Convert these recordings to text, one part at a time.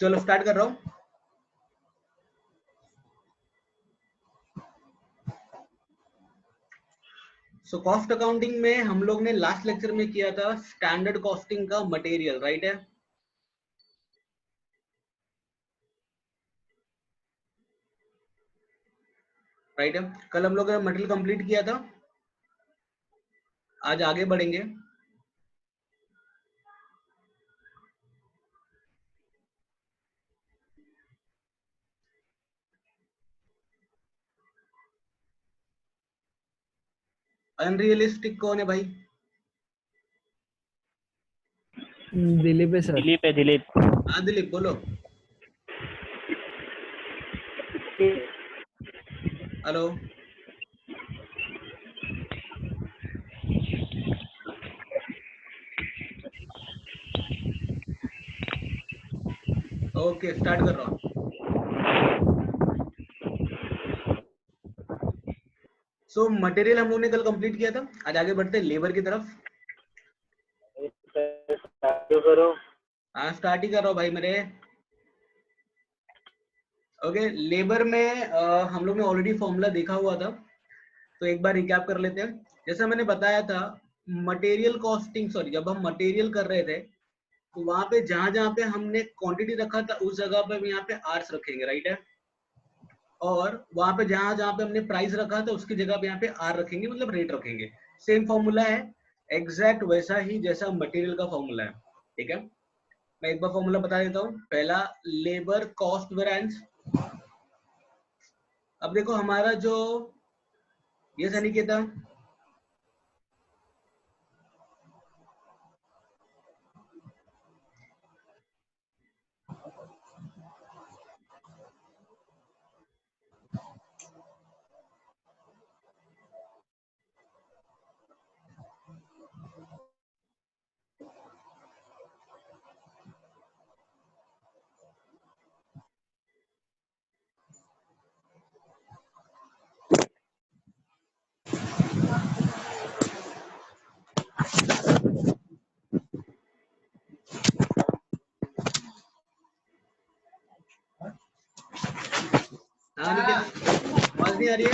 चलो स्टार्ट कर रहा हूँ। सो कॉस्ट अकाउंटिंग में हम लोग ने लास्ट लेक्चर में किया था स्टैंडर्ड कॉस्टिंग का मटेरियल, राइट है? राइट है। कल हम लोग ने मटेरियल कंप्लीट किया था, आज आगे बढ़ेंगे। अनरियलिस्टिक कौन है भाई? दिलीप है सर। दिलीप है, दिलीप। हाँ दिलीप बोलो। हेलो। ओके स्टार्ट कर रहा हूँ। सो मटेरियल हम लोग ने कल कंप्लीट किया था, आज आगे बढ़ते हैं लेबर की तरफ। करो। हाँ स्टार्ट ही कर रहा हूँ भाई मेरे। ओके लेबर में हम लोग ने ऑलरेडी फॉर्मूला देखा हुआ था, तो एक बार रिकैप कर लेते हैं। जैसा मैंने बताया था मटेरियल कॉस्टिंग, सॉरी जब हम मटेरियल कर रहे थे तो वहां पे जहां जहां पे हमने क्वांटिटी रखा था उस जगह पे यहाँ पे आर्स रखेंगे, राइट है? और वहां पे जहां जहां पे हमने प्राइस रखा था उसकी जगह पे यहाँ पे आर रखेंगे, मतलब रेट रखेंगे। सेम फॉर्मूला है, एग्जैक्ट वैसा ही जैसा मटेरियल का फॉर्मूला है। ठीक है, मैं एक बार फॉर्मूला बता देता हूँ। पहला लेबर कॉस्ट वेरिएंस। अब देखो हमारा जो ये अनिकेता, हाँ अनिकेत आवाज नहीं आ रही है?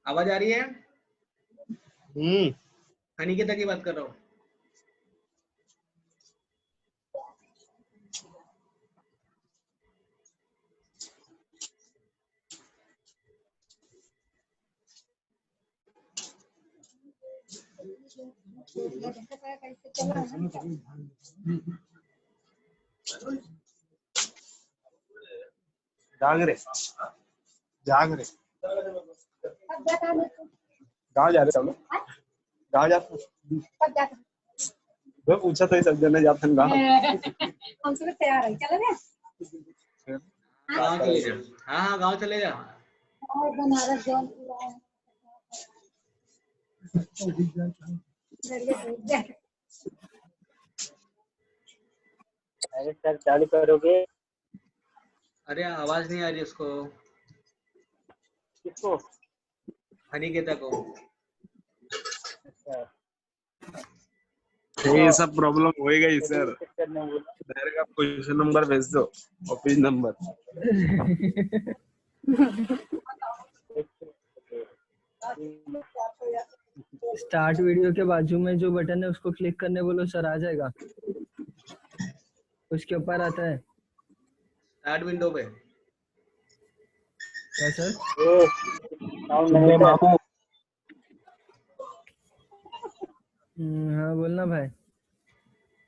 आवाज आ रही है? अनिकेता की बात कर रहा हूँ। जाग रहे गाँव जा रहे सब लोग, गाँव जाते वो पूछा तो सब जने जाते हैं गाँव। हम सब तैयार है, चले गए गाँव चले जा। हाँ हाँ गाँव चले जा। और बनारस जोन अरे सर चालू करोगे? अरे आवाज नहीं आ रही उसको, किसको? अनिकेता को। अच्छा, ये सब प्रॉब्लम हो ही गई सर। चेक करने बोला। डायरेक्ट आप क्वेश्चन नंबर भेज दो, ऑफिस नंबर। स्टार्ट वीडियो के बाजू में जो बटन है उसको क्लिक करने बोलो सर, आ जाएगा। उसके ऊपर आता है स्टार्ट विंडो पे। क्या सर? साउंड नहीं है। हाँ बोलना भाई,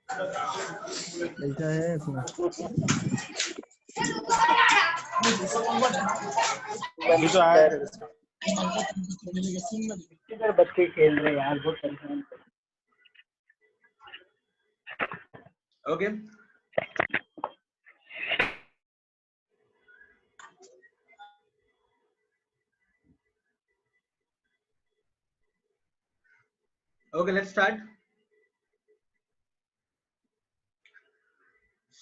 कैसा है अपना? अभी तो आया इधर बच्चे खेल रहे हैं यार, बहुत परेशान। Okay okay let's start.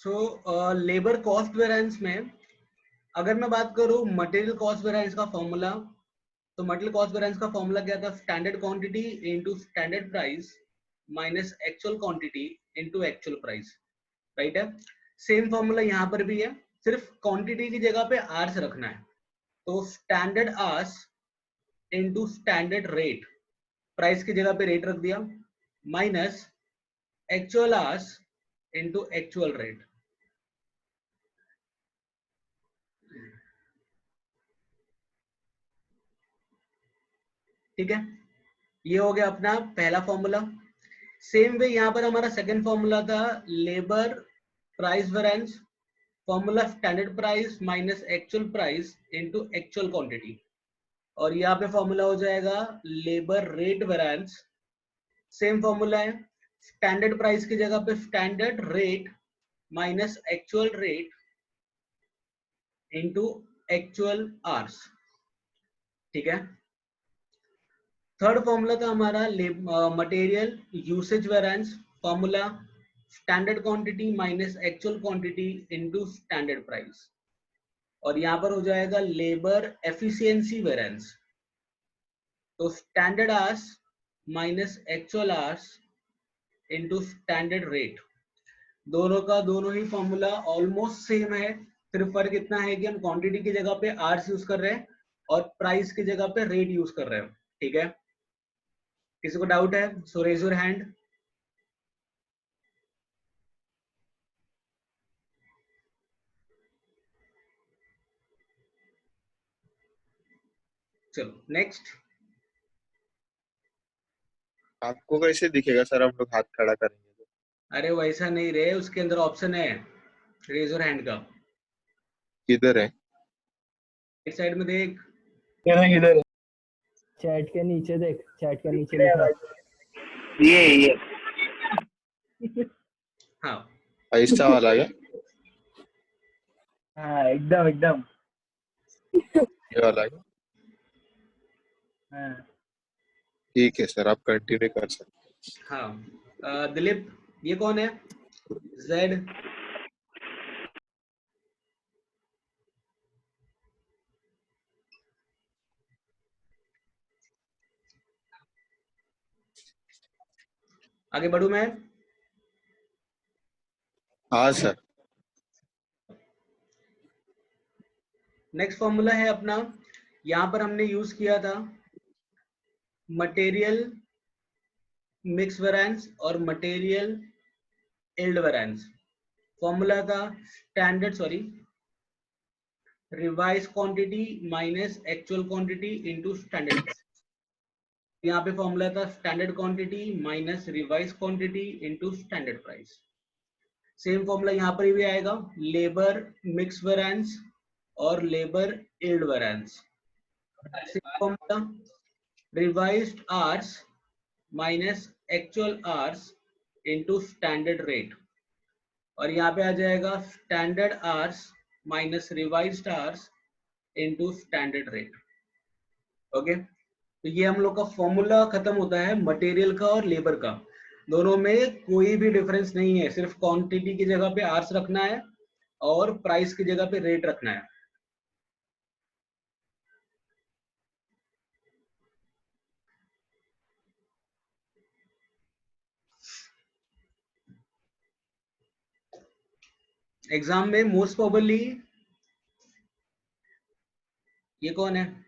So labour cost variance में अगर मैं बात करूं मटेरियल कॉस्ट वेरिएंस का फॉर्मूला, तो मटेरियल कॉस्ट वेरिएंस का फॉर्मूला क्या था? Standard quantity into standard price minus actual quantity into actual price, right है। सेम फॉर्मूला यहाँ पर भी है, सिर्फ क्वांटिटी की जगह पे आर्स रखना है। तो standard hours into standard rate, price की जगह पे रेट रख दिया, minus actual hours into actual rate. ठीक है, ये हो गया अपना पहला फॉर्मूला। सेम वे यहाँ पर हमारा सेकंड फॉर्मूला था labour price variance, formula standard price minus actual price into actual quantity, और यहाँ पे फॉर्मूला हो जाएगा labour rate variance. Same formula है, स्टैंडर्ड प्राइस की जगह पे standard rate minus actual rate into actual hours. ठीक है, थर्ड फॉर्मूला था हमारा material usage variance, formula standard quantity minus actual quantity into standard price, और यहाँ पर हो जाएगा लेबर एफिशिएंसी वेरिएंस। तो standard hours minus actual hours into standard rate, दोनों का दोनों ही फॉर्मूला ऑलमोस्ट सेम है, सिर्फ फर्क इतना है कि हम क्वांटिटी की जगह पे आवर्स यूज कर रहे हैं और प्राइस की जगह पे रेट यूज कर रहे हैं। ठीक है, किसी को डाउट है? सो रेज योर हैंड। चलो नेक्स्ट। आपको कैसे दिखेगा सर, हम लोग हाथ खड़ा करेंगे तो? अरे वैसा नहीं रे, उसके अंदर ऑप्शन है रेज योर हैंड का, किधर है? इस साइड में देख। किधर है? चैट के नीचे देख, चैट के नीचे लिखा है। ये हाँ ऐसा वाला है? हाँ एकदम एकदम। ये वाला है? हाँ ठीक है सर, आप कंटिन्यू कर सकते हाँ। दिलीप, ये कौन है? जेड। आगे बढ़ू मैं? हाँ सर। नेक्स्ट फॉर्मूला है अपना, यहां पर हमने यूज किया था मटेरियल मिक्स वेरिएंस और मटेरियल यील्ड वेरिएंस। फॉर्मूला था revise quantity minus actual quantity into standard. यहाँ पे फॉर्मूला था standard quantity minus revise quantity into standard price. Same formula यहाँ पर भी आएगा, लेबर मिक्स वेरिएंस और labour yield variance. Same formula revised hours minus actual hours into standard rate, और यहाँ पे आ जाएगा standard hours minus revised hours into standard rate. Okay, तो ये हम लोग का फॉर्मूला खत्म होता है मटेरियल का और लेबर का, दोनों में कोई भी डिफरेंस नहीं है, सिर्फ क्वांटिटी की जगह पे आवर्स रखना है और प्राइस की जगह पे रेट रखना है। एग्जाम में मोस्ट प्रोबेबली ये कौन है?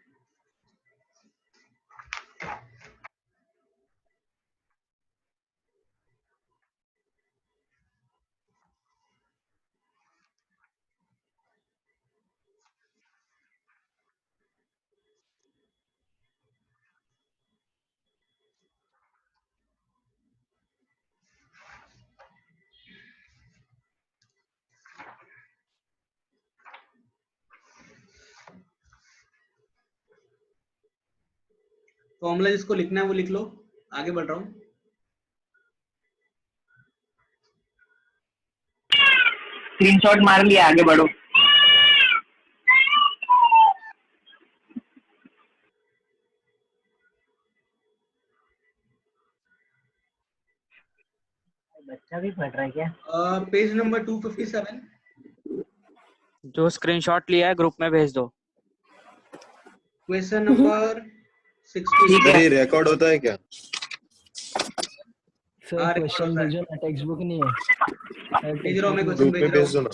फॉर्मूला जिसको लिखना है वो लिख लो, आगे बढ़ रहा हूँ। स्क्रीनशॉट मार लिया, आगे बढ़ो। बच्चा भी पढ़ रहा है क्या? Page number 257. जो स्क्रीनशॉट लिया है ग्रुप में भेज दो। Question number 16. ठीक है। अरे रिकॉर्ड होता है क्या? सर हाँ, क्वेश्चन record होता है। भेजो ना, टेक्स्ट बुक नहीं है। भेज रहा हूँ मैं, ग्रुप क्वेश्चन में भेज रहा भेज दो हूँ, ना।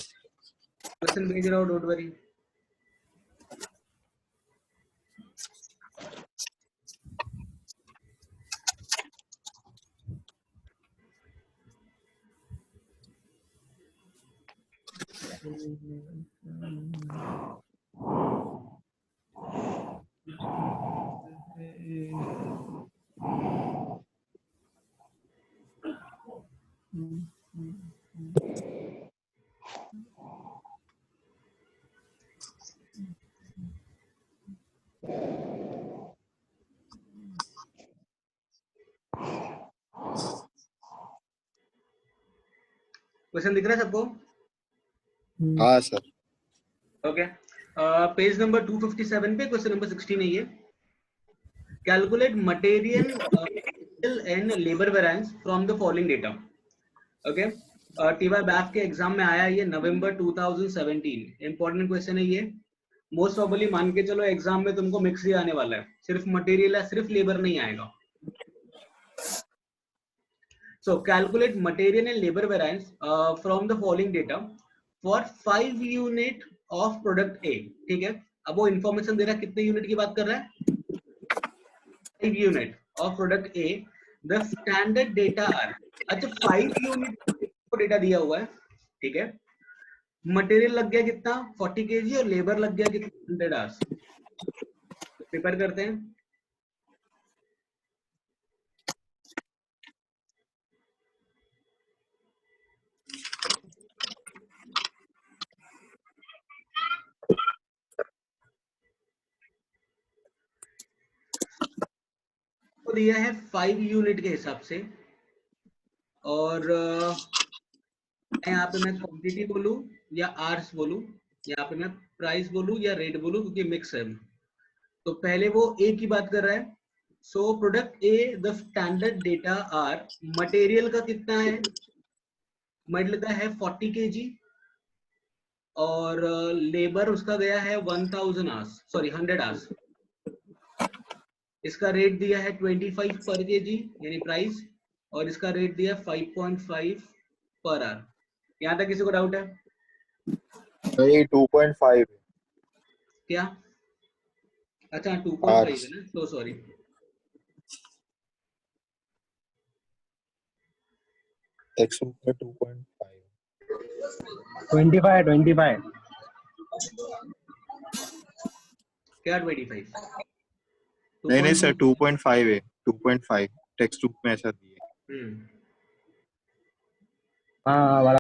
क्वेश्चन भेज रहा हूँ, डोंट वरी. क्वेश्चन दिख रहा है सबको? हाँ सर। ओके. पेज नंबर 257 पे क्वेश्चन नंबर 16 है ये. Calculate material and labour variance from the following data. Okay. TY BAIF के एग्जाम में आया ये नवंबर 2017. इंपॉर्टेंट क्वेश्चन है ये. मोस्ट प्रोबेबली मान के चलो एग्जाम में तुमको मिक्स ही आने वाला है, सिर्फ मटेरियल है, सिर्फ लेबर नहीं आएगा. So calculate material and labor variance from the following data for 5 unit of product A. ठीक है. अब वो इंफॉर्मेशन दे रहा है, कितने यूनिट की बात कर रहा है? 5 unit of product A. The standard data are. अच्छा 5 यूनिट को डेटा दिया हुआ है, ठीक है. मटेरियल लग गया कितना? 40 kg और लेबर लग गया कितना? 100 आवर्स. प्रिपेयर करते हैं. को दिया है 5 यूनिट के हिसाब से, और यहाँ पे मैं क्वांटिटी बोलूं या आर्स बोलूं, यहाँ पे मैं प्राइस बोलूं या रेट बोलूं, क्योंकि मिक्स है. तो पहले वो ए की बात कर रहा है. So product A the standard data are. Material का कितना है? मटेरियल का है 40 kg और लेबर उसका गया है 1000 आवर्स, सॉरी 100 आवर्स. इसका रेट दिया है 25 पर केजी यानी प्राइस, और इसका रेट दिया है 5.5 पर आवर. यहाँ तक किसी को डाउट है नहीं 2.5 क्या? अच्छा 2.5 है ना, तो सॉरी. टेक्स्ट बुक में 2.5 25 क्या 25? नहीं सर 2.5 है. 2.5 टेक्स्ट बुक में ऐसा दिया. हाँ बड़ा.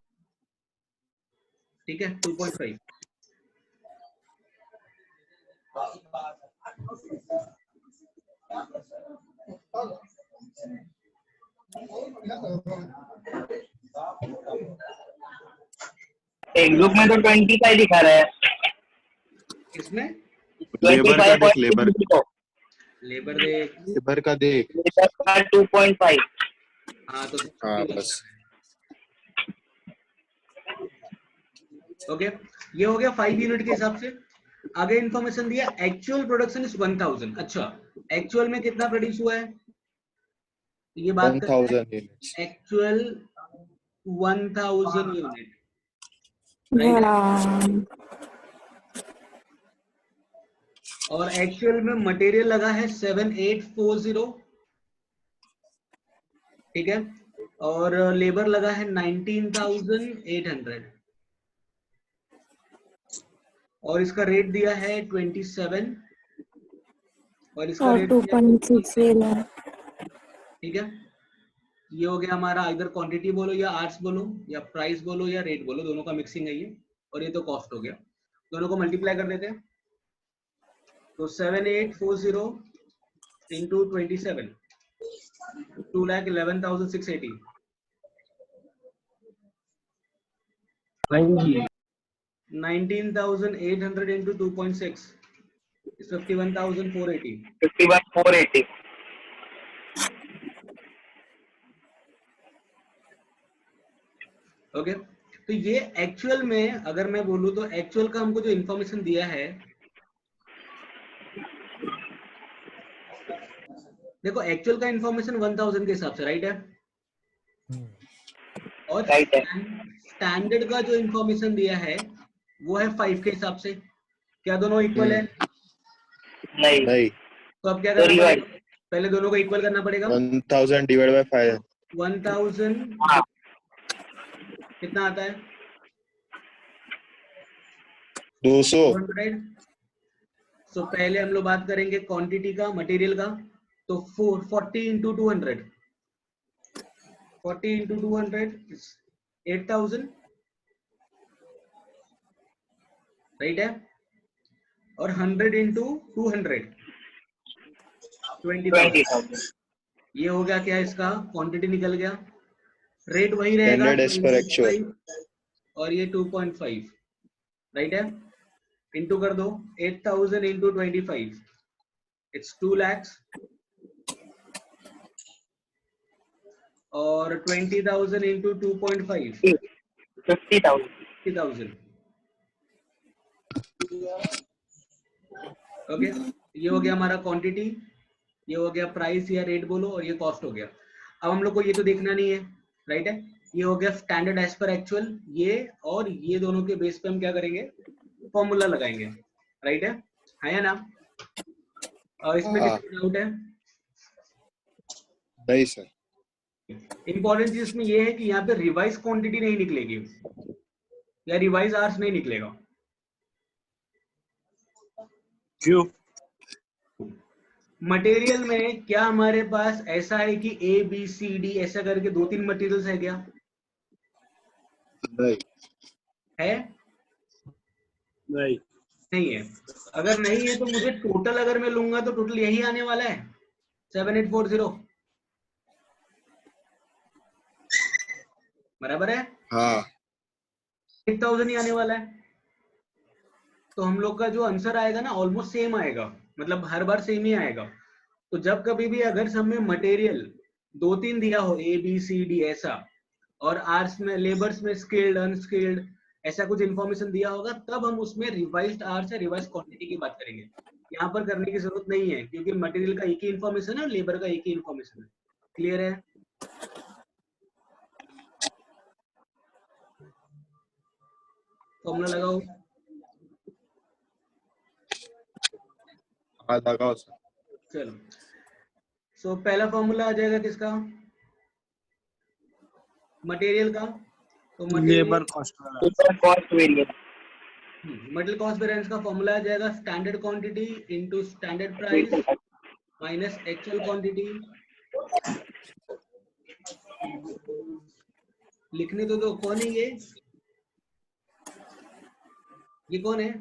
ठीक है 2.5. एक ग्रुप में तो 25 दिखा रहा है. किसमें? लेबर का देख. लेबर लेबर देख. लेबर का देख. 2.5. हाँ तो हाँ बस. ओके. ये हो गया 5 यूनिट के हिसाब से. आगे इंफॉर्मेशन दिया एक्चुअल प्रोडक्शन इज 1000. अच्छा एक्चुअल में कितना प्रोड्यूस हुआ है ये बात 1000 यूनिट्स. Actual 1000 unit, right. और एक्चुअल में मटेरियल लगा है 7840, ठीक है. और लेबर लगा है 19800, और इसका रेट दिया है 27, और इसका रेट 2.6 ठीक है. ये हो गया हमारा, इधर क्वांटिटी बोलो या आर्स बोलो या प्राइस बोलो या रेट बोलो, दोनों का मिक्सिंग है ये. और ये तो कॉस्ट हो गया. दोनों को मल्टीप्लाई कर देते हैं. तो 7840 इंटू 27, 2,11,680. हाँ जी. 19,800 इंटू 2.6 is 51,480. 51,480. ओके, तो ये एक्चुअल में अगर मैं बोलूँ तो एक्चुअल का हमको जो इंफॉर्मेशन दिया है, देखो एक्चुअल का इंफॉर्मेशन 1000 के हिसाब से राइट है, और राइट है। स्टैंडर्ड का जो इंफॉर्मेशन दिया है वो है 5 के हिसाब से। क्या दोनों इक्वल है? नहीं। नहीं, तो अब क्या तो करना रिवाइज। पड़ेगा? पहले दोनों को इक्वल करना पड़ेगा। 1000 डिवाइड बाय 5 1000 हाँ। कितना आता है? 200। 200। सो पहले हम लोग बात करेंगे क्वांटिटी का, मटेरियल का। तो 40 इंटू 200, 40 इंटू 200 8000 राइट है, और 100 इंटू 200 20,000। 20,000। ये हो गया क्या, इसका क्वांटिटी निकल गया। रेट वही रहेगा Standard as per actual. 25 और ये 2.5 राइट है। इंटू कर दो 8000 इंटू 25, इट्स 2 lakhs, और 20,000 इंटू 2.5 50,000। 50,000। ओके, ये हो गया हमारा क्वांटिटी, ये हो गया प्राइस या रेट बोलो, और ये कॉस्ट हो गया। अब हम लोग को ये तो देखना नहीं है राइट है। ये हो गया स्टैंडर्ड एज पर एक्चुअल, ये और ये दोनों के बेस पे हम क्या करेंगे, फॉर्मूला लगाएंगे राइट है या ना? इसमें हाँ। किसी डाउट है? नहीं सर। इंपॉर्टेंट चीज इसमें ये है कि यहाँ पे रिवाइज क्वांटिटी नहीं निकलेगी या रिवाइज आवर्स नहीं निकलेगा। क्यों? मटेरियल में क्या हमारे पास ऐसा है कि ए बी सी डी ऐसा करके 2-3 मटेरियल्स है क्या? नहीं। है? नहीं। नहीं है। अगर नहीं है तो मुझे टोटल अगर मैं लूंगा तो टोटल यही आने वाला है 7840 बराबर है। हाँ। 8000 ही आने वाला है। तो हम लोग का जो आंसर आएगा ना ऑलमोस्ट सेम आएगा, मतलब हर बार सेम ही आएगा। तो जब कभी भी अगर सब में मटेरियल 2-3 दिया हो ए बी सी डी ऐसा, और आर्ट्स में लेबर्स में स्किल्ड अनस्किल्ड ऐसा कुछ इंफॉर्मेशन दिया होगा, तब हम उसमें रिवाइज्ड आवर्स या रिवाइज क्वांटिटी की बात करेंगे। यहाँ पर करने की जरूरत नहीं है क्योंकि मटेरियल का एक ही इंफॉर्मेशन है और लेबर का एक ही इंफॉर्मेशन है। क्लियर है? फॉर्मूला लगाओ। हाँ लगाओ सर। चलो, सो पहला फॉर्मूला आ जाएगा किसका, मटेरियल का। तो लेबर कॉस्ट ऊपर cost variance. Material cost variance का फॉर्मूला आ जाएगा standard quantity into standard price minus actual quantity. लिखने तो दो, कौन है ये कौन है?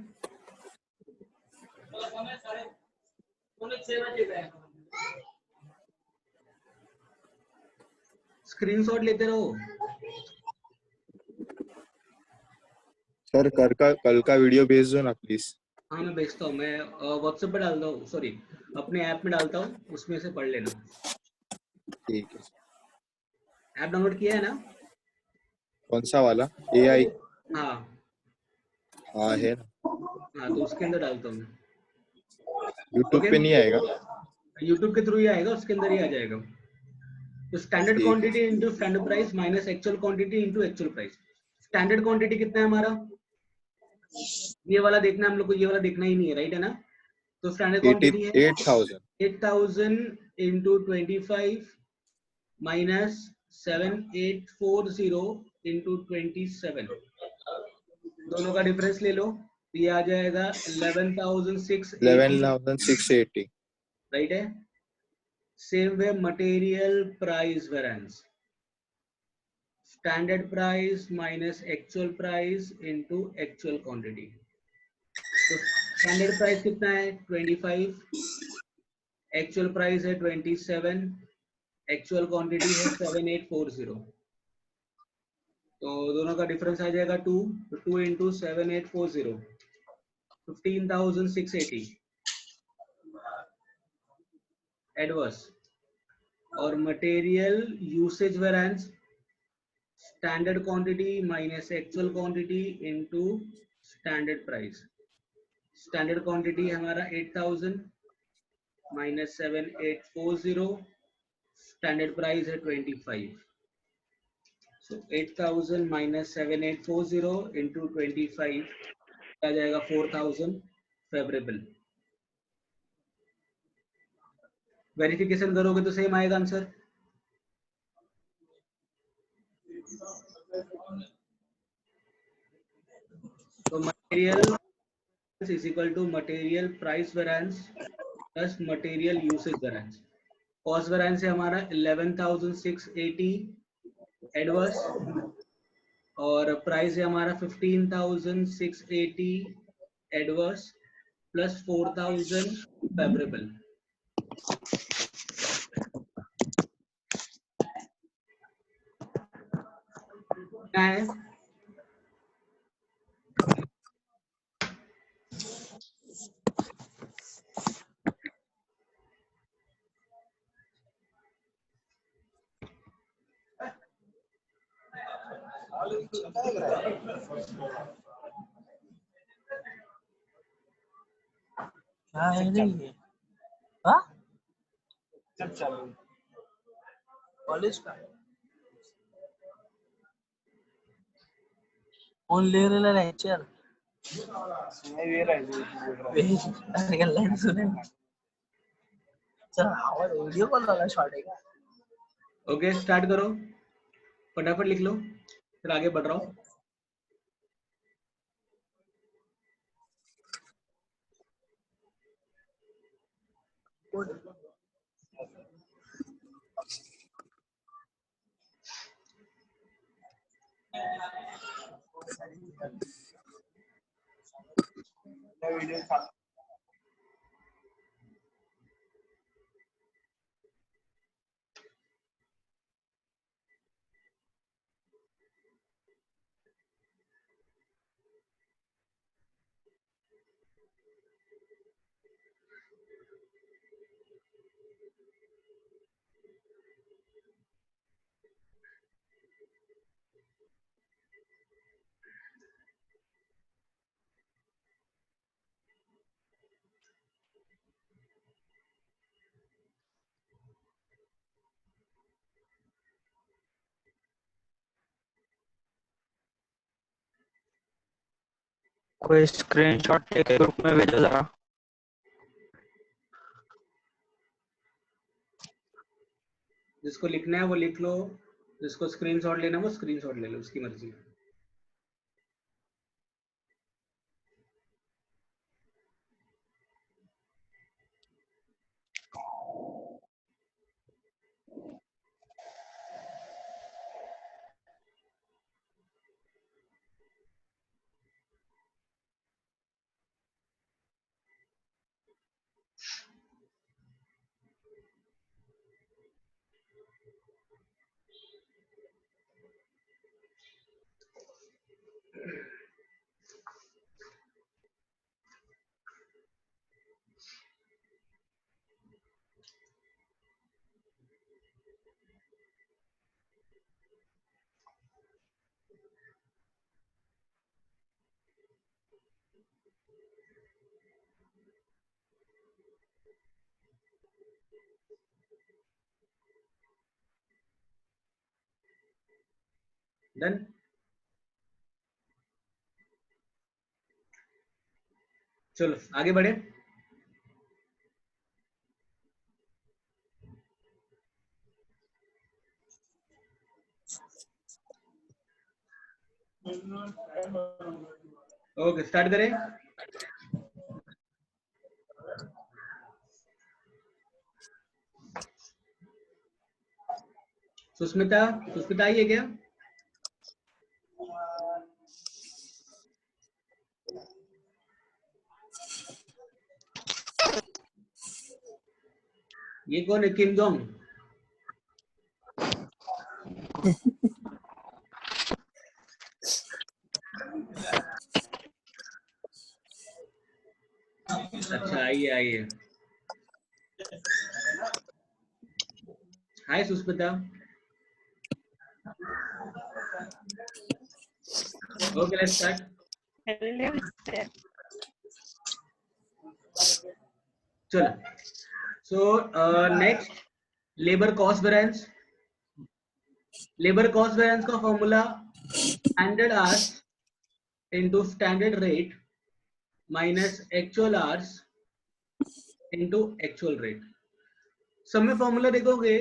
स्क्रीनशॉट लेते रहो। सर कल का वीडियो भेज दो ना प्लीज। हाँ मैं भेजता हूँ, मैं व्हाट्सएप पे डालता हूँ, सॉरी अपने ऐप में डालता हूँ, उसमें से पढ़ लेना। ठीक है। ऐप डाउनलोड किया है ना? कौन सा वाला? AI? हाँ हाँ है ना। हाँ, तो उसके अंदर डालता हूँ मैं। YouTube Okay? पे नहीं आएगा? यूट्यूब के थ्रू ही आएगा, उसके अंदर ही आ जाएगा। तो स्टैंडर्ड ठीक है। Quantity into standard price minus actual quantity into actual price. Standard quantity कितना है हमारा, ये वाला देखना, हम लोग को ये वाला देखना ही नहीं है राइट है ना। तो स्टैंडर्ड क्वांटिटी है 8,000 8000 इंटू 25 माइनस 7840 इंटू 27, दोनों का डिफरेंस ले लो, तो ये आ जाएगा 11,680 11,680। राइट है। Same way material price variance, standard price minus actual price into actual quantity. तो स्टैंडर्ड प्राइस कितना है 25, एक्चुअल प्राइस है 27, एक्चुअल क्वांटिटी है 7840, तो दोनों का डिफरेंस आ जाएगा 2, तो 2 इंटू 7840 15,680 एडवर्स। और material usage variance standard quantity minus actual quantity into standard price. Standard quantity हमारा 8000 माइनस 7840, स्टैंडर्ड प्राइस है 25। सो 8000 माइनस 7840 इंटू 25 आ जाएगा 4000 फेवरेबल। वेरिफिकेशन करोगे तो सेम आएगा आंसर। तो material is equal to material price variance plus material usage variance. Cost variance है हमारा 11680 adverse और प्राइस है हमारा 15680 एडवर्स प्लस 4000 फेवरेबल। क्या है? क्या है रे ये? हाँ कॉलेज का कौन ले रहा लेक्चर? अरे लाइन सुने चल हवा वीडियो कॉल वाला शॉट है क्या? ओके स्टार्ट करो, फटाफट लिख लो फिर आगे बढ़ रहा हूँ। कोई स्क्रीनशॉट लेके ग्रुप में भेजो जरा। जिसको लिखना है वो लिख लो, जिसको स्क्रीनशॉट लेना है वो स्क्रीनशॉट ले लो, उसकी मर्जी। डन। चलो आगे बढ़े। ओके स्टार्ट करें। सुस्मिता, सुस्मिता आई है क्या? ये कौन है? Kim Jong? अच्छा आइए आइए। हाय सुस्मिता। Okay, let's start. चलो. So next, labor cost variance. Labor cost variance का formula standard hours into standard rate minus actual hours into actual rate. सब में फॉर्मूला देखोगे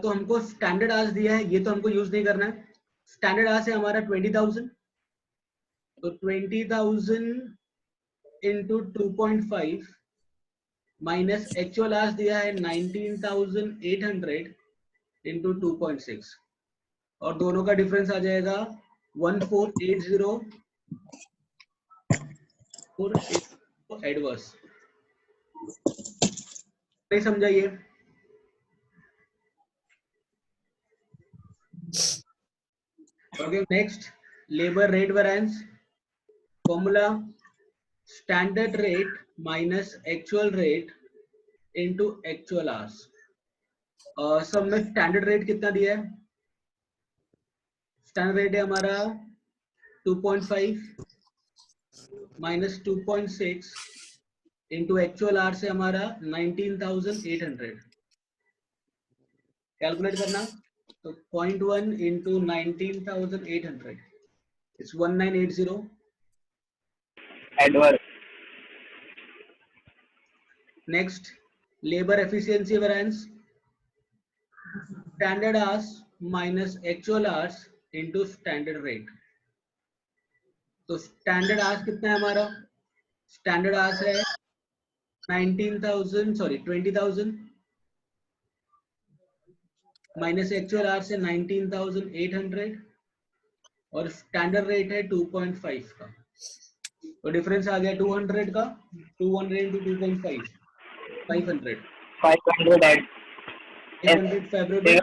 तो हमको स्टैंडर्ड आवर्स दिया है, ये तो हमको यूज नहीं करना है. स्टैंडर्ड आवर्स है हमारा 20,000, तो 20,000 इंटू 2.5 माइनस एक्चुअल आवर्स दिया है 19,800 इंटू 2.6, और दोनों का डिफरेंस आ जाएगा 1480 एडवर्स. नहीं समझा ये? Okay, next, labor rate variance formula standard rate minus actual rate into actual hours. सब में स्टैंडर्ड रेट कितना दिया है? स्टैंडर्ड रेट है हमारा 2.5 माइनस 2.6 इंटू एक्चुअल आवर्स है हमारा 19,800. कैलकुलेट करना, तो 0.1 into 19,800 it's 1980. Adverse. Next, labor efficiency variance standard hours minus actual hours into standard rate. तो standard hours कितना है हमारा? Standard hours है 20,000 minus actual hours है 19,800 और standard rate है 2.5 का, तो डिफरेंस आ गया 200 का. 200 into 2.5 500. 500 add 800 favorable.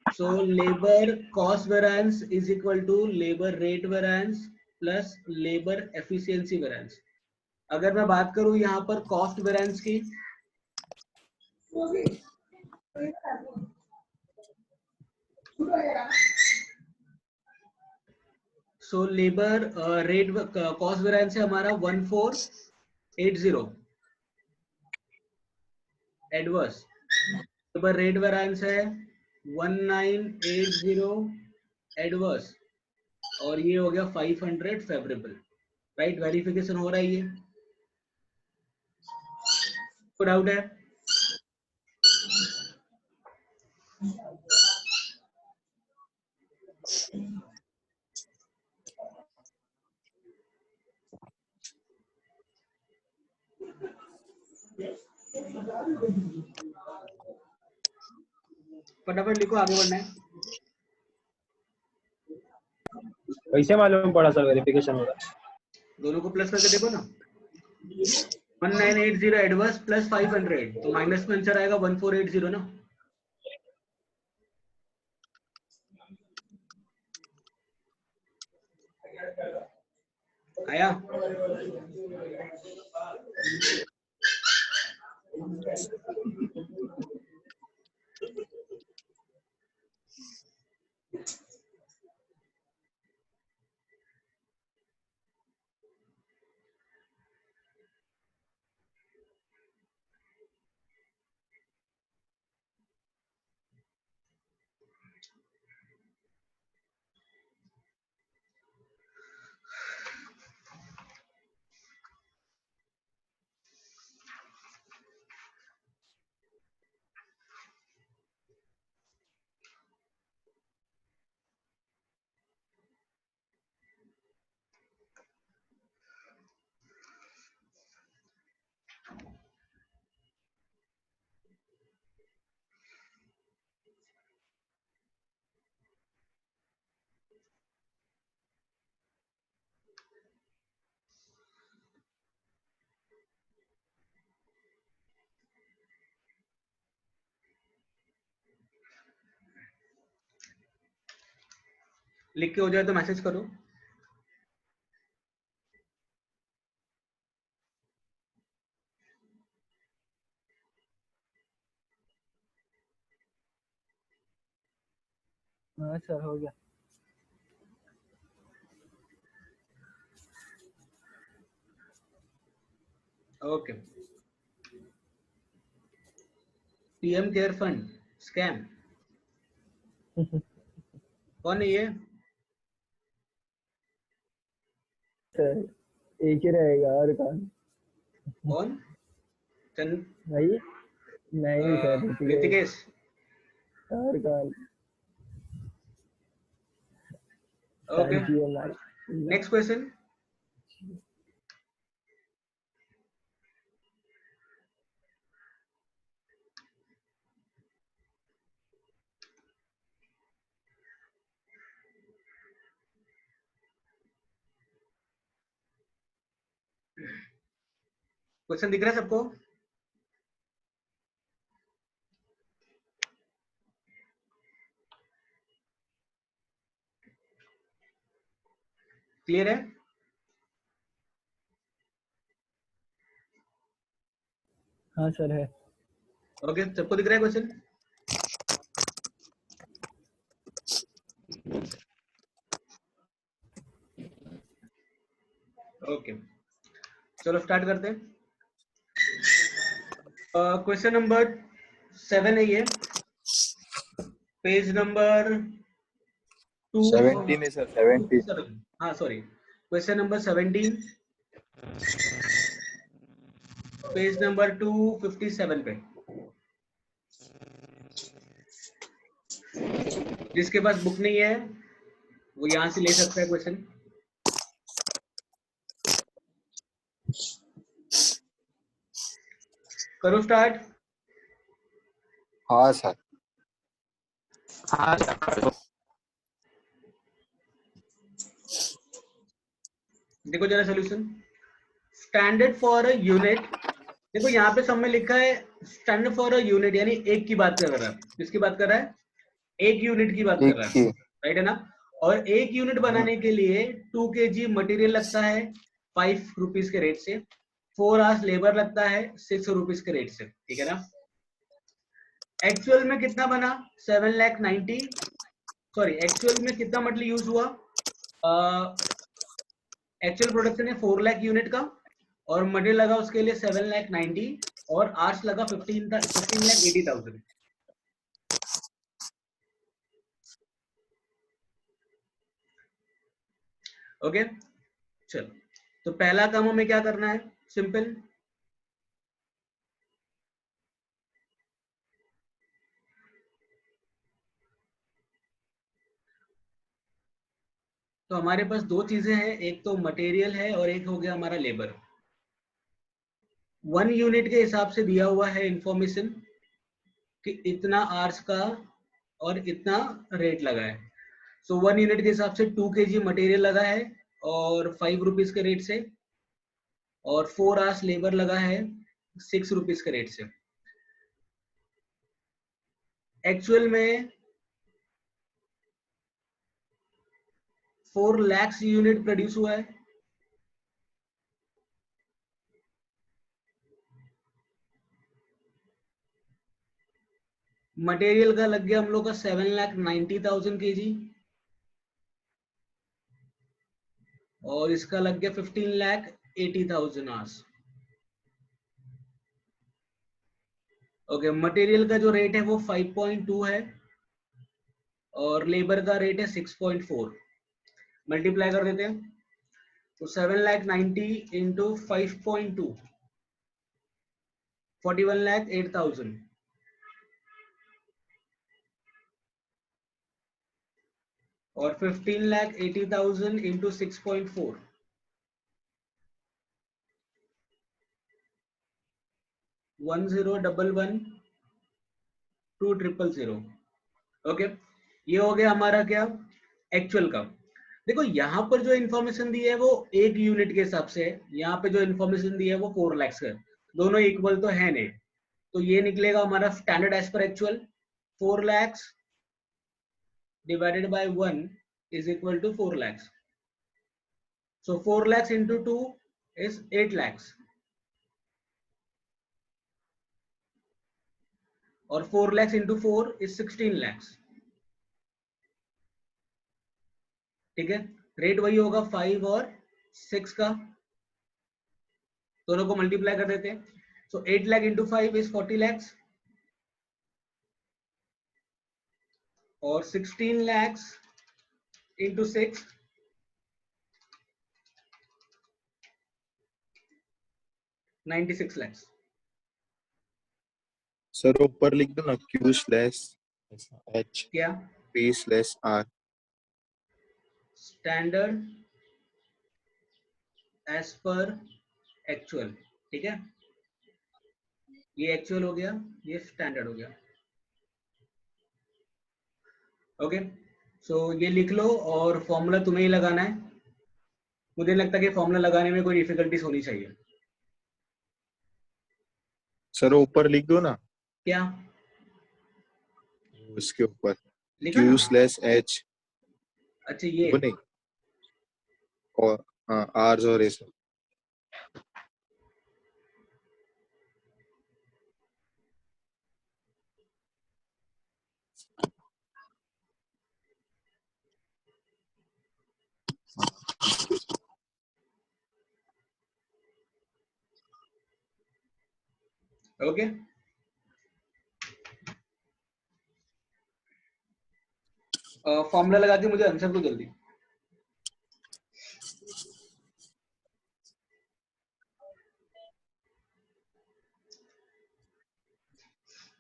So labor cost variance is equal to labor rate variance plus labor efficiency variance. अगर मैं बात करूं यहाँ पर cost variance की, so labor rate cost variance है हमारा 1480 adverse. labor rate variance है 1980 adverse, और ये हो गया 500 favorable. राइट, वेरिफिकेशन हो रहा है. ये कोई डाउट है? फटाफट लिखो, आगे बढ़ना है. कैसे मालूम पड़ा सर वेरिफिकेशन हो रहा है? दोनों को प्लस करके देखो ना. 1980 एडवर्स प्लस 500, तो माइनस में आंसर आएगा 1480 ना. आया? लिख के हो जाए तो मैसेज करो. हाँ सर हो गया. Okay, PM care fund scam, कौन है ये? सर एक ही रहेगा और कौन? कौन? चंद भाई नहीं सर, ऋतिकेश। ऋतिकेश। और कौन? ओके, शांति है नेक्स्ट क्वेश्चन। क्वेश्चन दिख रहा है सबको? क्लियर है? हाँ सर है। ओके, सबको दिख रहा है क्वेश्चन? ओके, चलो स्टार्ट करते हैं। क्वेश्चन नंबर 7 है ये, पेज नंबर 17 है सर, 17। 257। हाँ sorry, question number 17, page number 257 पे। जिसके पास बुक नहीं है वो यहां से ले सकता है क्वेश्चन। करो स्टार्ट। हाँ सर। हाँ देखो जरा solution. Standard for a unit, देखो यहाँ पे सब में लिखा है स्टैंडर्ड फॉर अ यूनिट, यानी एक की बात कर रहा है। किसकी बात कर रहा है? एक यूनिट की बात कर एक रहा ही। है, राइट है ना? और एक यूनिट बनाने के लिए 2 kg मटेरियल लगता है 5 रुपीज के रेट से, 4 आवर्स लेबर लगता है 6 रुपीज के रेट से, ठीक है ना? एक्चुअल में कितना बना? 7,90,000, सॉरी एक्चुअल में कितना मटेरियल यूज हुआ? एक्चुअल प्रोडक्शन है 4 लाख यूनिट का, और मटेरियल लगा उसके लिए 7,90,000, और आर्स लगा 15,80,000। ओके, चलो तो पहला काम हमें क्या करना है? सिंपल, तो हमारे पास दो चीजें हैं, एक तो मटेरियल है और एक हो गया हमारा लेबर। 1 यूनिट के हिसाब से दिया हुआ है इंफॉर्मेशन कि इतना आर्स का और इतना रेट लगा है। सो 1 यूनिट के हिसाब से 2 kg मटेरियल लगा है और 5 रुपीज के रेट से, और 4 आवर्स लेबर लगा है 6 रुपीज के रेट से। एक्चुअल में 4 लाख यूनिट प्रोड्यूस हुआ है। मटेरियल का लग गया हम लोग का 7,90,000 kg, और इसका लग गया 15,80,000 आवर्स। ओके, मटेरियल का जो रेट है वो 5.2 है और लेबर का रेट है 6.4। मल्टीप्लाई कर देते हैं, तो 7,90,000 इंटू 5.2, 41,08,000, और 15,80,000 इंटू 6.4, 10,11,2,000। ओके, ये हो गया हमारा क्या? एक्चुअल का। देखो यहाँ पर जो इन्फॉर्मेशन दी है वो एक यूनिट के हिसाब से है, यहाँ पे जो इन्फॉर्मेशन दी है वो 4 लाख का। दोनों इक्वल तो है नहीं, तो ये निकलेगा हमारा standard as per actual. 4 lakhs divided by 1 is equal to 4 lakhs. So 4 lakhs into 2 is 8 lakhs, और 4 lakhs into 4 is 16 lakhs। ठीक है, रेट वही होगा 5 और 6 का, दोनों को मल्टीप्लाई कर देते हैं। सो 8 लाख इंटू 5 इज 40 लैक्स और 16 लैक्स इंटू 6 96 लैक्स। सर ऊपर लिख दो ना Q स्लैश H क्या P slash R। Standard as per actual, ठीक है, ये एक्चुअल हो गया, ये स्टैंडर्ड हो गया। ओके, सो ये लिख लो और फॉर्मूला तुम्हें ही लगाना है। मुझे नहीं लगता कि फॉर्मूला लगाने में कोई डिफिकल्टीज होनी चाहिए। सर ऊपर लिख दो ना, क्या उसके ऊपर लिखा Q ना? स्लैश H अच्छा ये वो नहीं, और हाँ R और S। ओके, फॉर्मूला लगा के मुझे आंसर दो जल्दी।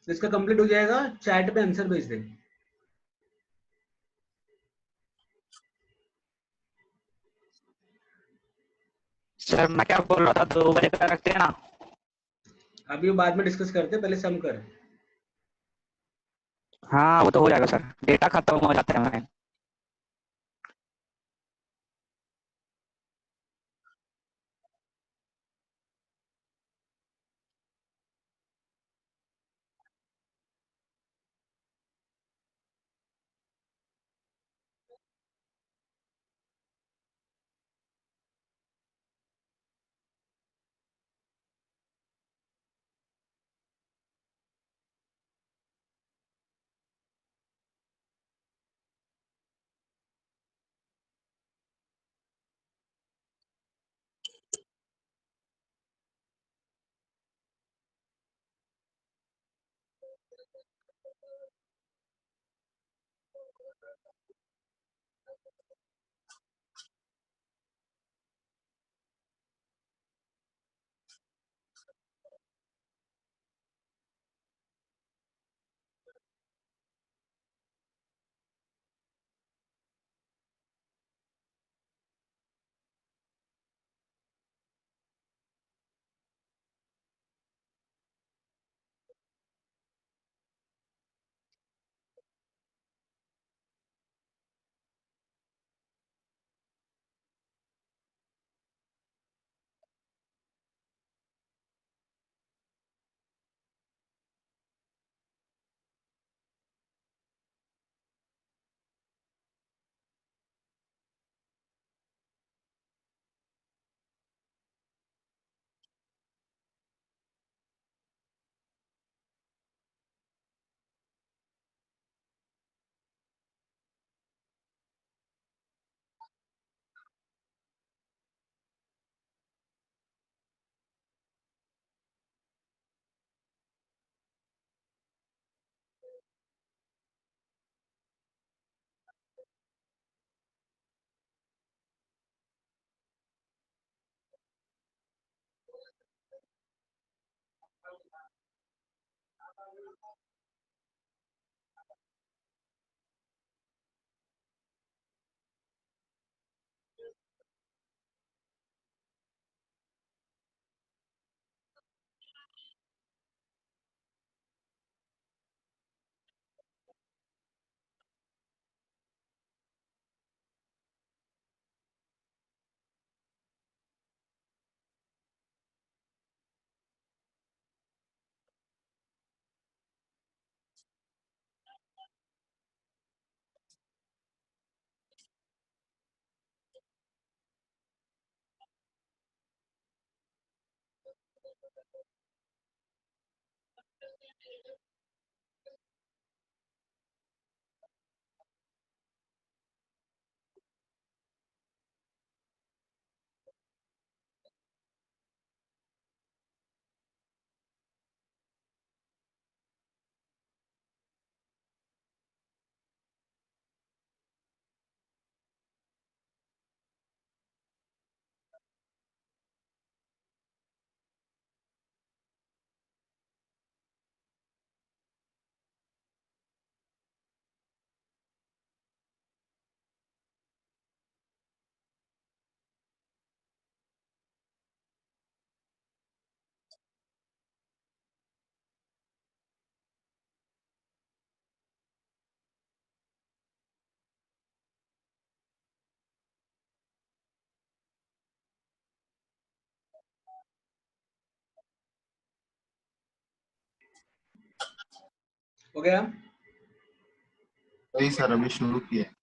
इसका कंप्लीट हो जाएगा, चैट पे आंसर भेज दे। सर मैं क्या बोल रहा था, 2 बजे तक रखते हैं ना? अभी वो बाद में डिस्कस करते, पहले सम कर। हाँ वो तो हो जाएगा सर, डेटा खत्म हो जाता है मैं। हो गया? वही सर अभी शुरू किया है।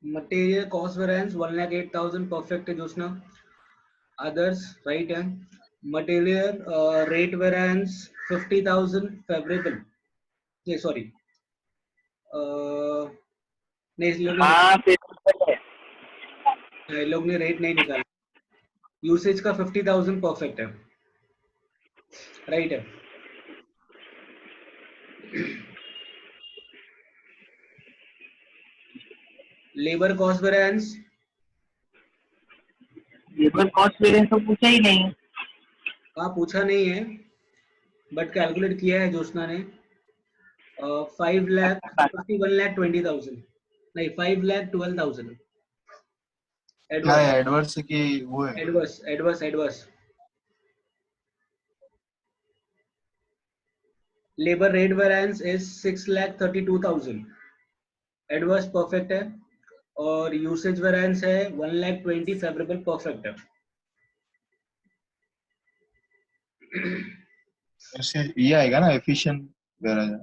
मटेरियल कॉस्ट वेरिएंस 1,08,000 परफेक्ट है जोशना. Others right है. Material rate variance 50,000 favorable. नहीं सॉरी, नहीं इस लोग हाँ फिर ने रेट नहीं निकाला. यूसेज का 50,000 परफेक्ट है. राइट है. Labour cost variance labour cost variance तो पूछा ही नहीं। पूछा नहीं है बट कैलकुलेट किया है जोशना ने. 5,51,20,000 नहीं 5,12,000. क्या है एडवर्स की वो है? Adverse. Labour rate variance is 6,32,000. Adverse perfect है. और यूसेज वेरिएंस है 1,20,000 फेवरेबल परफेक्ट है. ऐसे ये आएगा ना एफिशिएंट वगैरह।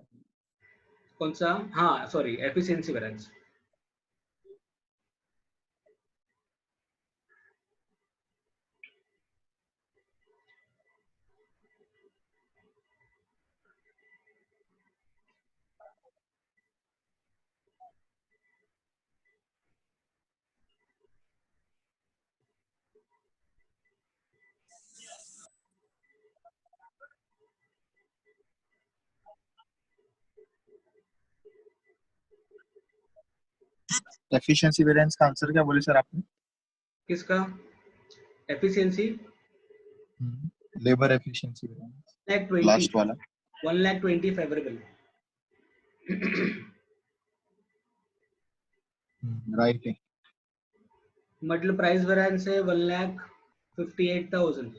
कौन सा? हाँ sorry, efficiency variance. Efficiency variance का आंसर क्या बोले सर आपने? किसका? Efficiency labour efficiency variance 1,20,000. Last वाला 1,20,000 फेवरेबल. राइट है। मतलब प्राइस वेरिएंस है 1,58,000.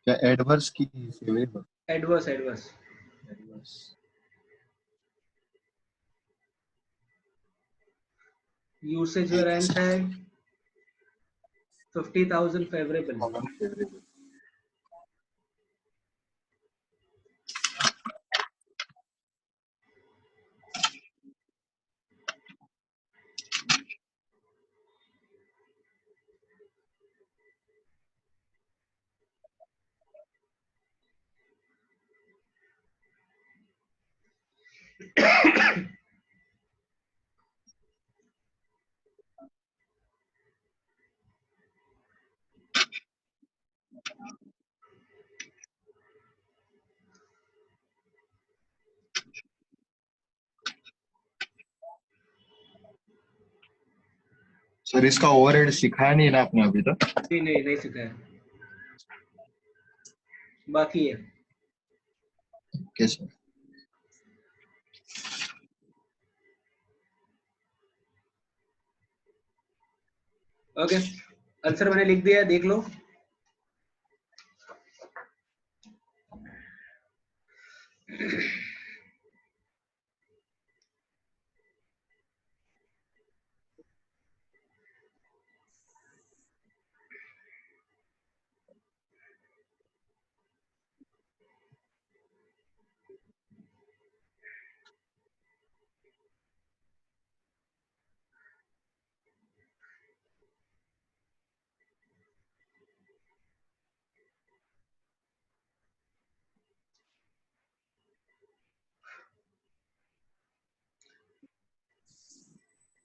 क्या एडवर्स की favourable? Adverse. Adverse usage variance है 50,000 फेवरेबल. फेवरेबल। सर इसका ओवरहेड सिखाया नहीं ना आपने अभी तक? नहीं नहीं नहीं सीखा है, बाकी है। Okay sir. ओके, आंसर मैंने लिख दिया है, देख लो।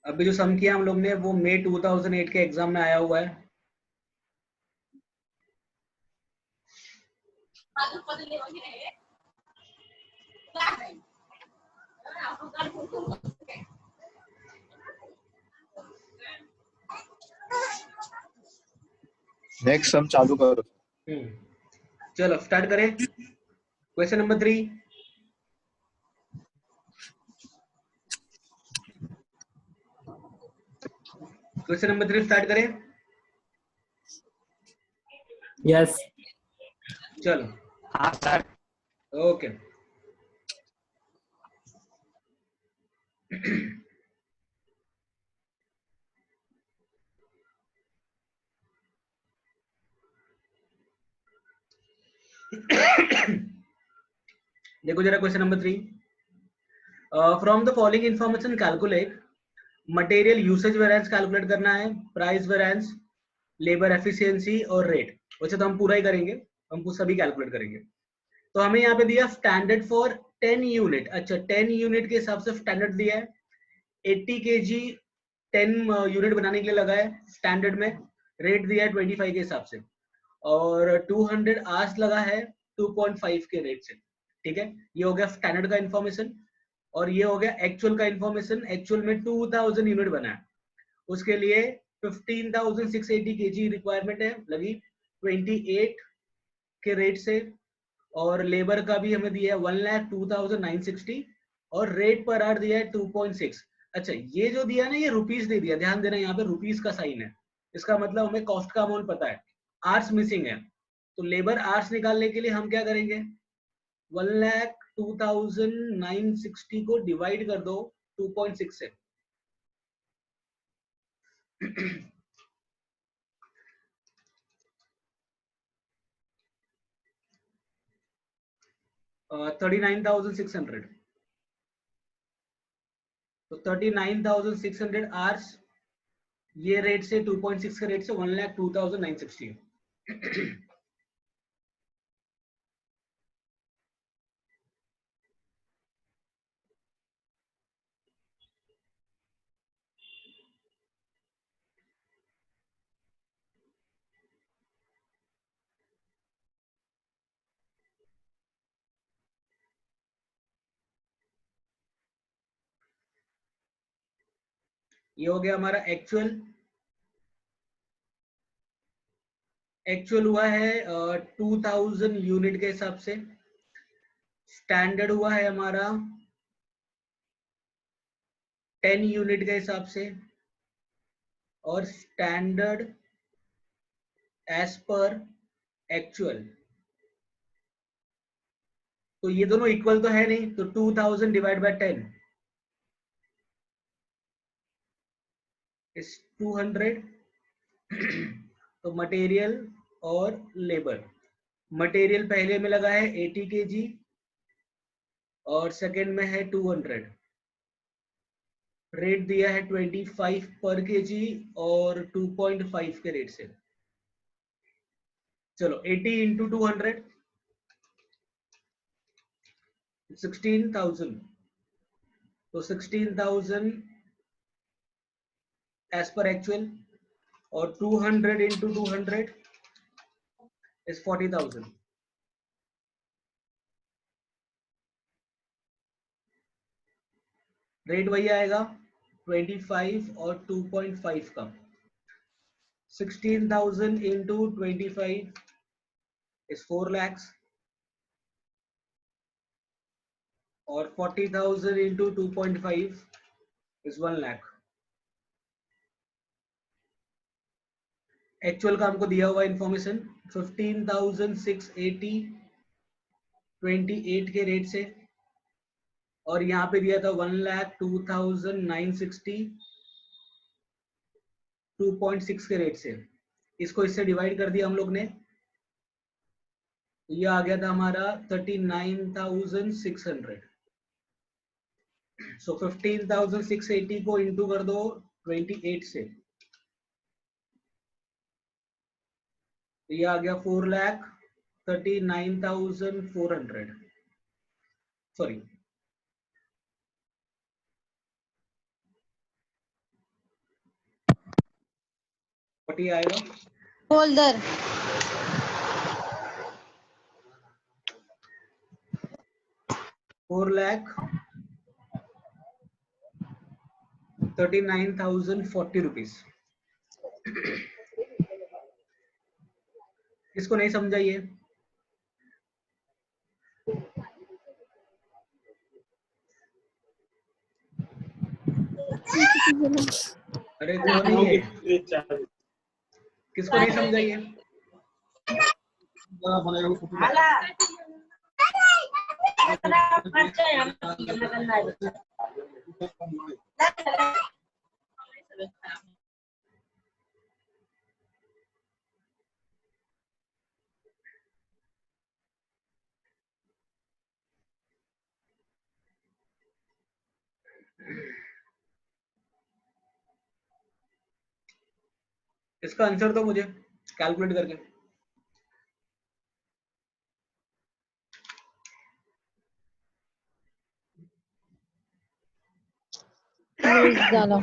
अभी जो सम किया हम लोग ने वो मई 2008 के एग्जाम में आया हुआ है। नेक्स्ट सम चालू करो। चलो स्टार्ट करें। Question number 3। Question number 3 start करें। यस। चलो हाँ सर। ओके। देखो जरा question number 3। From the following information calculate material usage variance calculate करना है, प्राइस वेरिएंस, लेबर एफिशिएंसी और रेट। वैसे तो हम पूरा ही करेंगे, हम सभी कैलकुलेट करेंगे। तो हमें यहाँ पे दिया स्टैंडर्ड फॉर 10 यूनिट। अच्छा 10 यूनिट के हिसाब से स्टैंडर्ड दिया है। 80 kg 10 यूनिट बनाने के लिए लगा है स्टैंडर्ड में। रेट दिया है 25 के हिसाब से, और 200 आवर्स लगा है 2.5 के रेट से। ठीक है, ये हो गया स्टैंडर्ड का इंफॉर्मेशन। और ये हो गया एक्चुअल का इंफॉर्मेशन। एक्चुअल में 2000 यूनिट बना है, उसके लिए 15,680 kg रिक्वायरमेंट है, लगी 28 के रेट से। और लेबर का भी हमें दिया है 1,02,960 और रेट पर आवर दिया है 2.6। अच्छा ये जो दिया ना ये रुपीस दे दिया, ध्यान देना यहाँ पे रुपीस का साइन है, इसका मतलब हमें कॉस्ट का अमाउंट पता है, आवर्स मिसिंग है। तो लेबर आवर्स निकालने के लिए हम क्या करेंगे, 1,02,960 को डिवाइड कर दो 2.6 से। 39,600। तो 39,600 आवर्स ये रेट से 2.6 के रेट से 1,02,960। ये हो गया हमारा एक्चुअल। एक्चुअल हुआ है 2000 यूनिट के हिसाब से। स्टैंडर्ड हुआ है हमारा 10 यूनिट के हिसाब से। और स्टैंडर्ड एज पर एक्चुअल। तो ये दोनों इक्वल तो है नहीं, तो 2000 डिवाइड बाय 10 इज 200। तो मटेरियल और लेबर, मटेरियल पहले में लगा है 80 kg और सेकंड में है 200। रेट दिया है 25 पर केजी और 2.5 के रेट से। चलो 80 इंटू 200 16,000। तो 16,000 एज पर एक्चुअल, और 200 इंटू 200 इज 40,000। रेट वही आएगा 25 और 2.5 का। 16,000 into 25 is 4 lakhs, और 40,000 into 2.5 is 1 lakh. एक्चुअल का हमको दिया हुआ इंफॉर्मेशन 15,680 28 के रेट से, और यहाँ पे दिया था 1,02,960 2.6 के रेट से. इसको इससे डिवाइड कर दिया हम लोग ने, ये आ गया था हमारा 39,600. सो 15,680 को इंटू कर दो 28 से, ये आ गया 4,39,400. सॉरी, ये आएगा होल्डर 4,39,040 रुपीज. इसको नहीं समझा ये? अरे क्यों नहीं है? किसको नहीं समझा ये? इसका आंसर दो मुझे कैलकुलेट करके. डालो.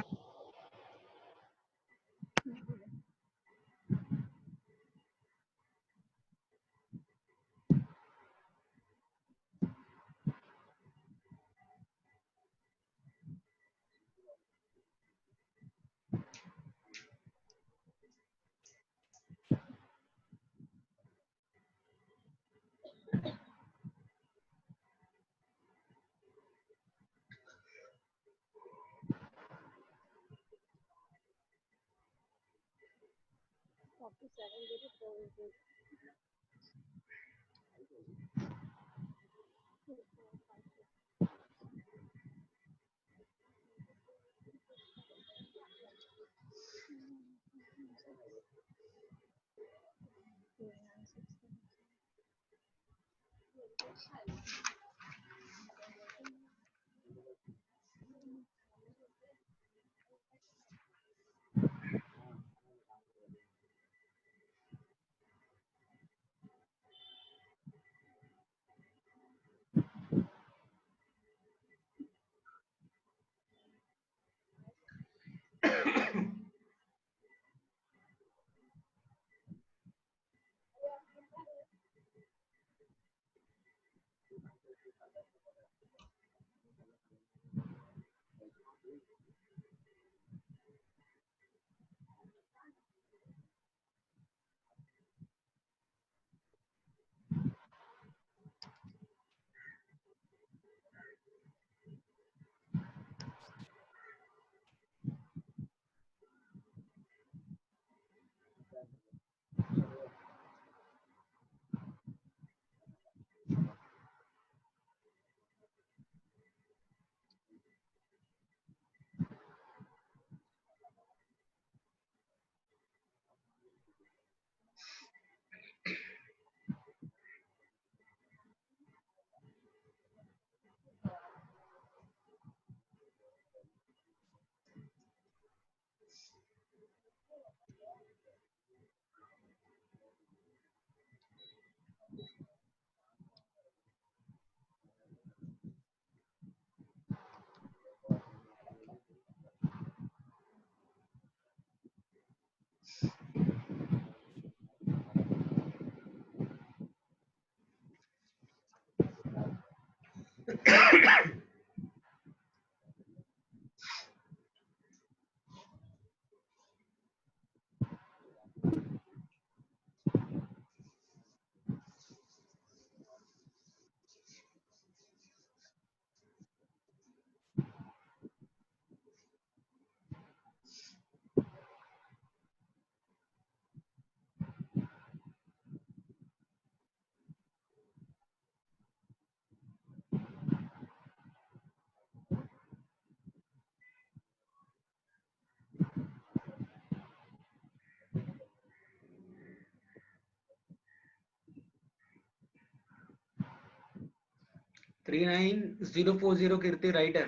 39040 कीर्ति राइट है.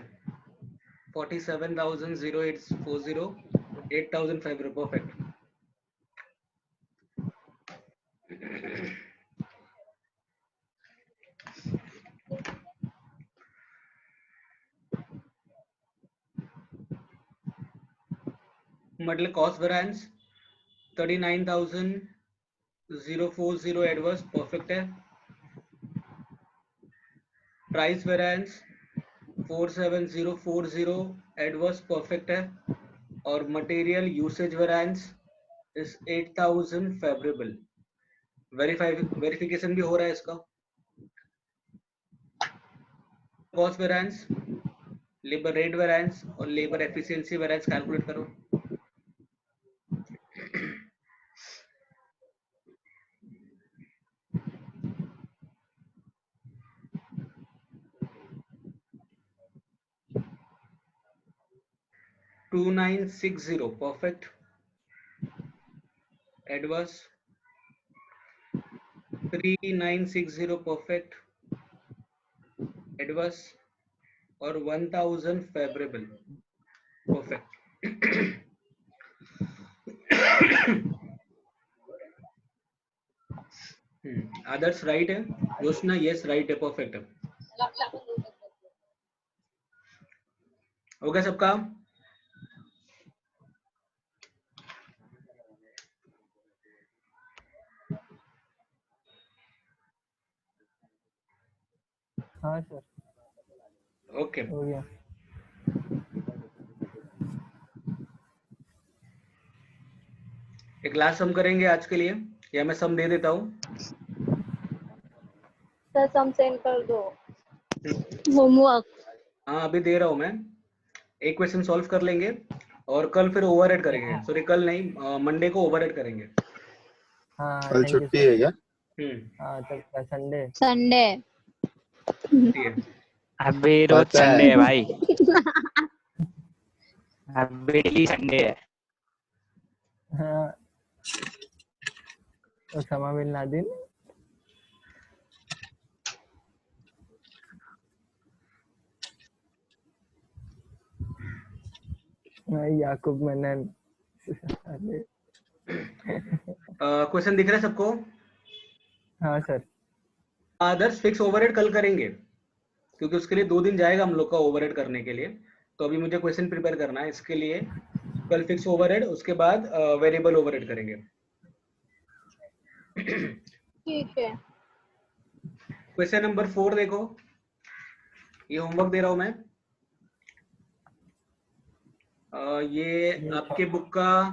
47,0840 8,500 परफेक्ट. मतलब कॉस्ट वेरिएंस 39,040 एडवर्स परफेक्ट है. प्राइस वेरिएंस 47040 एडवर्स परफेक्ट है. और material usage variance is 8,000 favourable. Verification भी हो रहा है इसका. Cost variance, labour rate variance और लेबर एफिशिएंसी वेरिएंस कैलकुलेट करो. $2960 perfect. Adverse 3960 perfect. Adverse और 1000 favorable perfect. आदर्श राइट है. जोशना यस राइट है. परफेक्ट है. हो गया सबका? हाँ सर. ओके. हो गया. एक लास्ट सम करेंगे आज के लिए, या मैं सम दे देता हूँ. सर सम सेंड कर दो. होमवर्क. हाँ अभी दे रहा हूँ मैं. एक क्वेश्चन सॉल्व कर लेंगे और कल फिर ओवरहेड करेंगे. सॉरी कल नहीं, मंडे को ओवरहेड करेंगे. हाँ कल थैंक यू छुट्टी सर. है क्या? हाँ तब संडे. संडे. ठीक है. अभी रोज पता है. संडे है भाई. अभी डेली संडे है. हाँ. Osama bin Laden. Yakub Memon. अरे. क्वेश्चन दिख रहा है सबको? हाँ सर. आदर्श फिक्स ओवरहेड कल करेंगे, क्योंकि उसके लिए 2 दिन जाएगा हम लोग का ओवरहेड करने के लिए. तो अभी मुझे क्वेश्चन प्रिपेयर करना है, इसके लिए कल फिक्स ओवरहेड, उसके बाद वेरिएबल ओवरहेड करेंगे. ठीक है. क्वेश्चन नंबर 4 देखो, ये होमवर्क दे रहा हूं मैं. ये आपके बुक का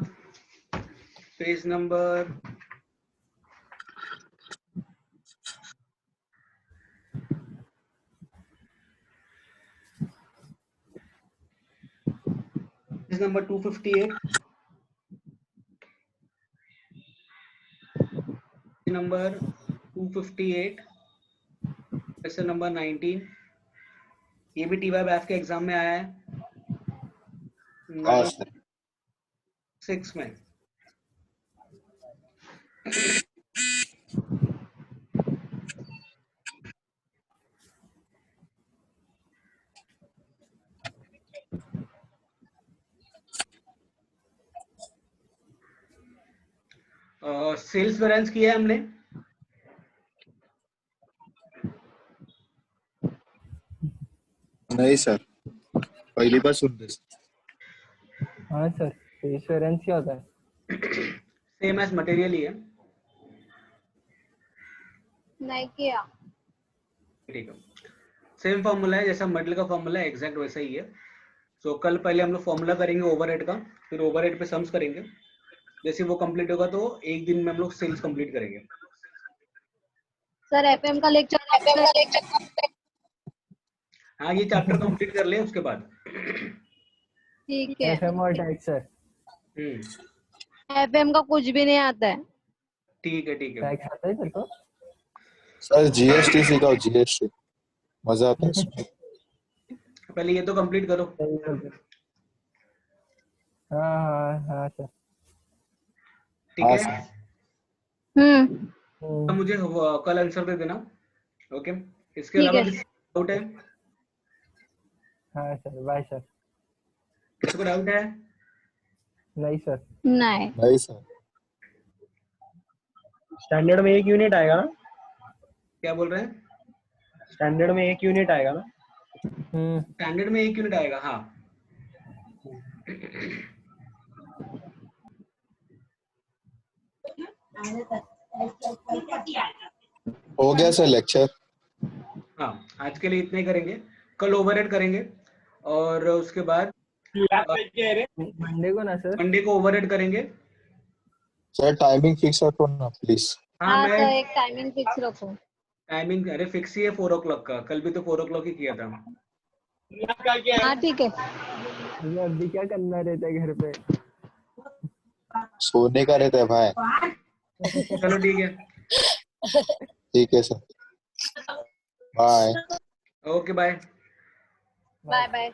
page number 258, number 258, question number 19. ये भी टीवाई बैफ के एग्जाम में आया है. 6 में. सेल्स वेरिएंस किया है हमने. नहीं सर, पहली बार सुन रहे. हाँ सर. फेस वेरिएंस क्या होता है? सेम एज मटेरियल ही है. नहीं किया. ठीक है. सेम फॉर्मूला है जैसा मटेरियल का फॉर्मूला है, एग्जैक्ट वैसा ही है. सो कल पहले हम लोग फॉर्मूला करेंगे ओवरहेड का, फिर ओवरहेड पे सम्स करेंगे. जैसे वो कंप्लीट होगा तो एक दिन में हम लोग सेल्स कंप्लीट करेंगे. सर एफएम का लेक्चर. हाँ ये चैप्टर कंप्लीट कर ले उसके बाद. ठीक है. एफएम और टैक्स सर. एफएम का कुछ भी नहीं आता है. ठीक है. ठीक है. टैक्स आता है सर को? सर जीएसटी सिखाओ, जीएसटी मजा आता है इसमें. पहले ये तो कंप्लीट करो. हाँ हाँ हाँ सर. ठीक है. हम्म. मुझे कल आंसर दे देना. ओके. इसके ठीक अलावा है. डाउट है? हाँ सर, बाय सर। किसी को डाउट है? नहीं सर। नहीं। नहीं सर। स्टैंडर्ड में एक यूनिट आएगा ना? क्या बोल रहे हैं? स्टैंडर्ड में एक यूनिट आएगा ना? स्टैंडर्ड में 1 यूनिट आएगा, हाँ। हो गया सर लेक्चर। हाँ, आज के लिए इतने ही करेंगे, कल ओवरहेड करेंगे और उसके बाद मंडे को ना सर? मंडे को ओवरहेड करेंगे। सर टाइमिंग फिक्स रखो ना प्लीज। हाँ, हाँ, तो मैं एक टाइमिंग फिक्स रखो। टाइमिंग अरे फिक्स ही है 4 o'clock का, कल भी तो 4 o'clock ही किया था। हाँ ठीक है। मुझे अभी क्या करना रहता है घर पे? सोने का रहता है भाई। चलो ठीक है। ठीक है sir, bye. Okay bye. Bye bye.